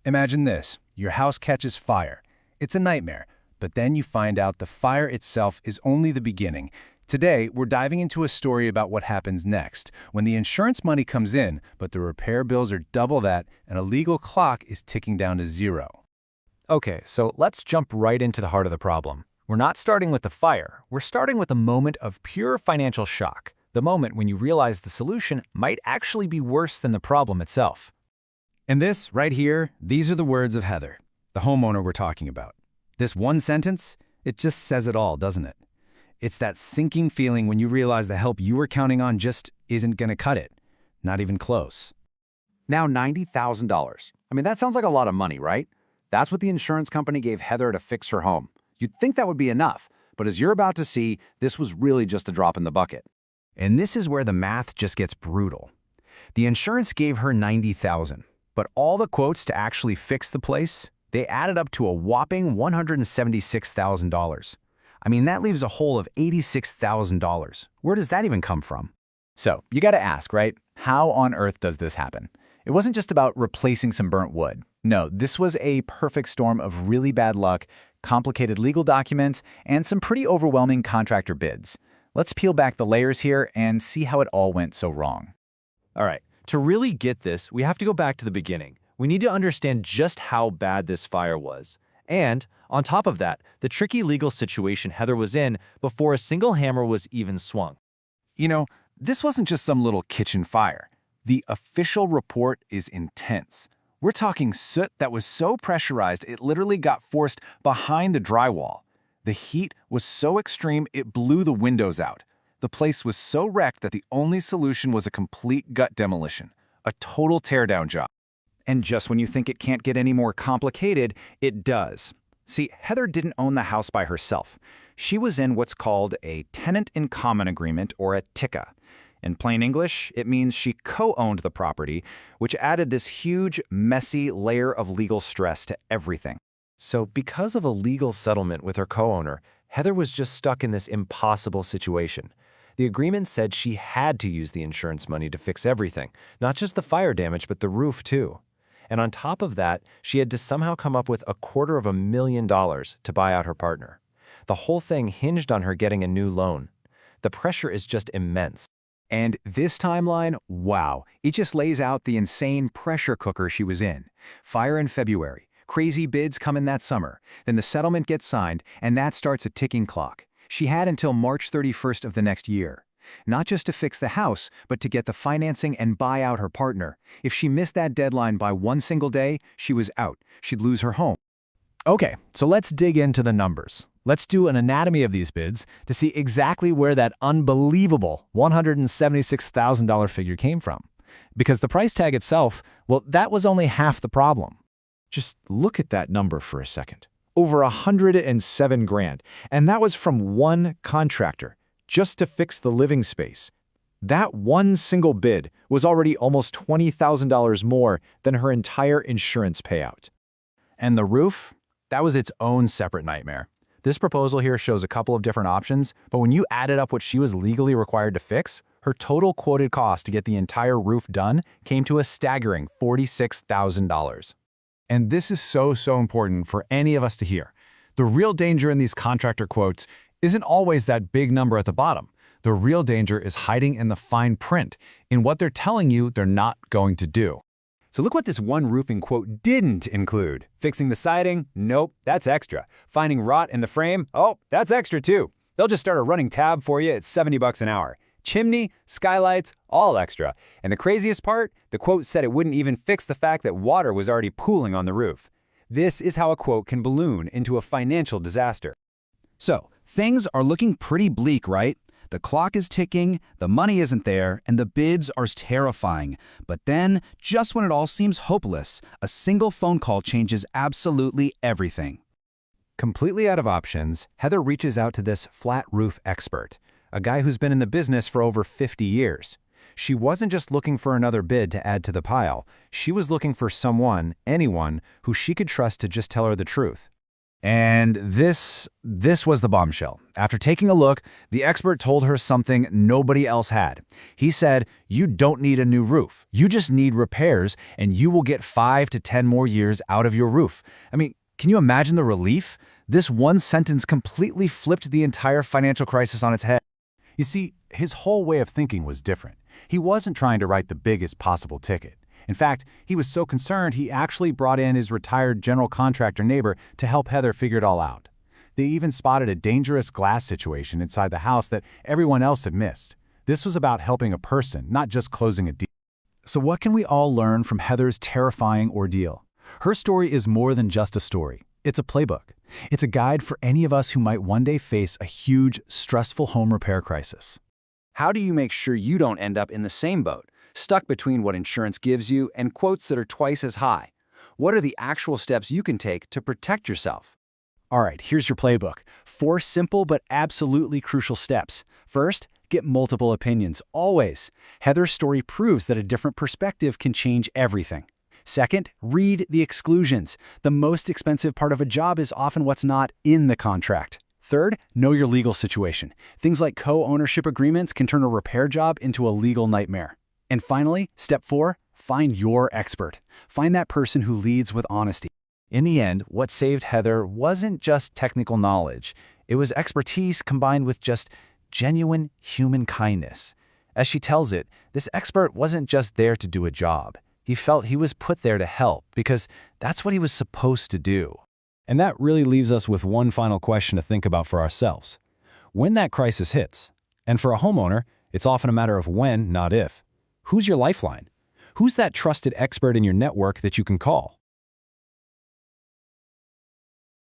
Imagine this. Your house catches fire. It's a nightmare, but then you find out the fire itself is only the beginning. Today, we're diving into a story about what happens next, when the insurance money comes in, but the repair bills are double that and a legal clock is ticking down to zero. Okay, so let's jump right into the heart of the problem. We're not starting with the fire. We're starting with a moment of pure financial shock, the moment when you realize the solution might actually be worse than the problem itself. And this, right here, these are the words of Heather, the homeowner we're talking about. This one sentence, it just says it all, doesn't it? It's that sinking feeling when you realize the help you were counting on just isn't going to cut it. Not even close. Now $90,000. I mean, that sounds like a lot of money, right? That's what the insurance company gave Heather to fix her home. You'd think that would be enough, but as you're about to see, this was really just a drop in the bucket. And this is where the math just gets brutal. The insurance gave her $90,000, but all the quotes to actually fix the place, they added up to a whopping $176,000. I mean, that leaves a hole of $86,000. Where does that even come from? So, you gotta ask, right? How on earth does this happen? It wasn't just about replacing some burnt wood. No, this was a perfect storm of really bad luck, complicated legal documents, and some pretty overwhelming contractor bids. Let's peel back the layers here and see how it all went so wrong. All right, to really get this, we have to go back to the beginning. We need to understand just how bad this fire was. And, on top of that, the tricky legal situation Heather was in before a single hammer was even swung. You know, this wasn't just some little kitchen fire. The official report is intense. We're talking soot that was so pressurized it literally got forced behind the drywall. The heat was so extreme it blew the windows out. The place was so wrecked that the only solution was a complete gut demolition, a total teardown job. And just when you think it can't get any more complicated, it does. See, Heather didn't own the house by herself. She was in what's called a tenant in common agreement, or a TICA. In plain English, it means she co-owned the property, which added this huge, messy layer of legal stress to everything. So because of a legal settlement with her co-owner, Heather was just stuck in this impossible situation. The agreement said she had to use the insurance money to fix everything, not just the fire damage, but the roof too. And on top of that, she had to somehow come up with $250,000 to buy out her partner. The whole thing hinged on her getting a new loan. The pressure is just immense. And this timeline, wow, it just lays out the insane pressure cooker she was in. Fire in February, crazy bids come in that summer, then the settlement gets signed, and that starts a ticking clock. She had until March 31st of the next year. Not just to fix the house, but to get the financing and buy out her partner. If she missed that deadline by one single day, she was out. She'd lose her home. Okay, so let's dig into the numbers. Let's do an anatomy of these bids to see exactly where that unbelievable $176,000 figure came from. Because the price tag itself, well, that was only half the problem. Just look at that number for a second. Over $107,000, and that was from one contractor, just to fix the living space. That one single bid was already almost $20,000 more than her entire insurance payout. And the roof? That was its own separate nightmare. This proposal here shows a couple of different options, but when you added up what she was legally required to fix, her total quoted cost to get the entire roof done came to a staggering $46,000. And this is so important for any of us to hear. The real danger in these contractor quotes isn't always that big number at the bottom. The real danger is hiding in the fine print, in what they're telling you they're not going to do. So look what this one roofing quote didn't include. Fixing the siding? Nope, that's extra. Finding rot in the frame? Oh, that's extra too. They'll just start a running tab for you at $70 an hour. Chimney, skylights, all extra. And the craziest part? The quote said it wouldn't even fix the fact that water was already pooling on the roof. This is how a quote can balloon into a financial disaster. So, things are looking pretty bleak, right? The clock is ticking, the money isn't there, and the bids are terrifying. But then, just when it all seems hopeless, a single phone call changes absolutely everything. Completely out of options, Heather reaches out to this flat roof expert, a guy who's been in the business for over 50 years. She wasn't just looking for another bid to add to the pile. She was looking for someone, anyone, who she could trust to just tell her the truth. And this was the bombshell. After taking a look, the expert told her something nobody else had. He said, you don't need a new roof. You just need repairs, and you will get 5 to 10 more years out of your roof. I mean, can you imagine the relief? This one sentence completely flipped the entire financial crisis on its head. You see, his whole way of thinking was different. He wasn't trying to write the biggest possible ticket. In fact, he was so concerned he actually brought in his retired general contractor neighbor to help Heather figure it all out. They even spotted a dangerous glass situation inside the house that everyone else had missed. This was about helping a person, not just closing a deal. So what can we all learn from Heather's terrifying ordeal? Her story is more than just a story. It's a playbook. It's a guide for any of us who might one day face a huge, stressful home repair crisis. How do you make sure you don't end up in the same boat, stuck between what insurance gives you and quotes that are twice as high? What are the actual steps you can take to protect yourself? All right, here's your playbook. 4 simple but absolutely crucial steps. First, get multiple opinions, always. Heather's story proves that a different perspective can change everything. Second, read the exclusions. The most expensive part of a job is often what's not in the contract. Third, know your legal situation. Things like co-ownership agreements can turn a repair job into a legal nightmare. And finally, step 4, find your expert. Find that person who leads with honesty. In the end, what saved Heather wasn't just technical knowledge. It was expertise combined with just genuine human kindness. As she tells it, this expert wasn't just there to do a job. He felt he was put there to help because that's what he was supposed to do. And that really leaves us with one final question to think about for ourselves. When that crisis hits, and for a homeowner, it's often a matter of when, not if, who's your lifeline? Who's that trusted expert in your network that you can call?